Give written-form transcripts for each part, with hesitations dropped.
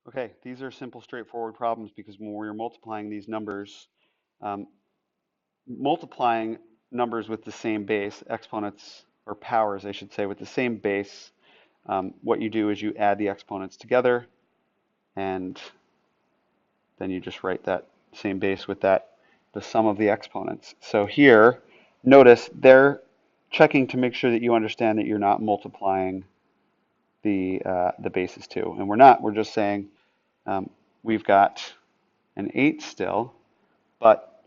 Okay, these are simple, straightforward problems because when we're multiplying these numbers, um, multiplying numbers with the same base, exponents or powers, I should say, with the same base, what you do is you add the exponents together and then you just write that same base with that, the sum of the exponents. So here, notice they're checking to make sure that you understand that you're not multiplying the bases too. And we're not, we're just saying we've got an 8 still, but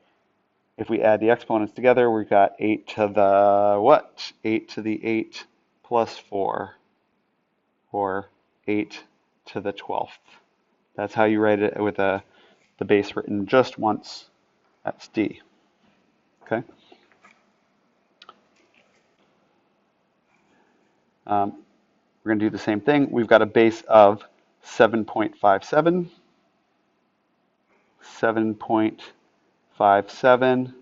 if we add the exponents together, we've got 8 to the what? 8 to the 8 plus 4, or 8 to the 12th. That's how you write it with the base written just once. That's D. Okay. We're going to do the same thing. We've got a base of 7.57. 7.57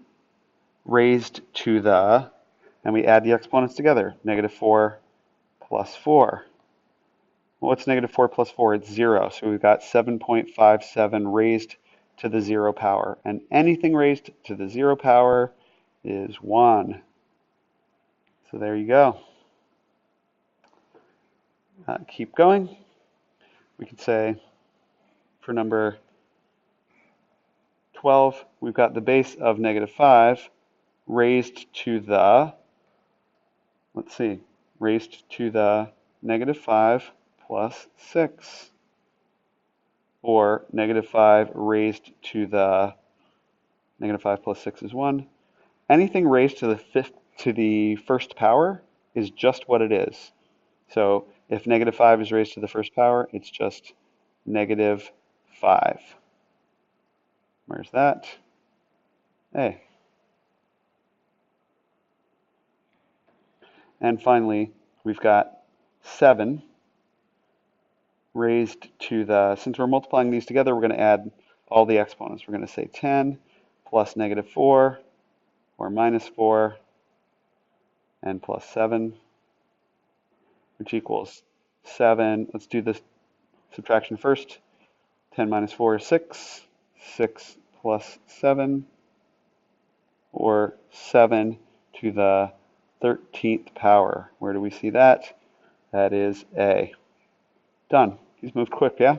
raised to the, and we add the exponents together, negative 4 plus 4. Well, what's negative 4 plus 4? It's 0. So we've got 7.57 raised to the 0 power. And anything raised to the 0 power is 1. So there you go. Keep going. We could say for number 12, we've got the base of negative 5 raised to the, let's see, raised to the negative 5 plus 6. Or negative 5 raised to the negative 5 plus 6 is 1. Anything raised to the first power is just what it is. So if negative 5 is raised to the first power, it's just negative 5. Where's that? A. And finally, we've got 7 raised to the, since we're multiplying these together, we're going to add all the exponents. We're going to say 10 plus negative 4, or minus 4, and plus 7, which equals 7. Let's do this subtraction first. 10 minus 4 is 6. 6 plus 7, or 7 to the 13th power. Where do we see that? That is A. Done. He's moved quick, yeah?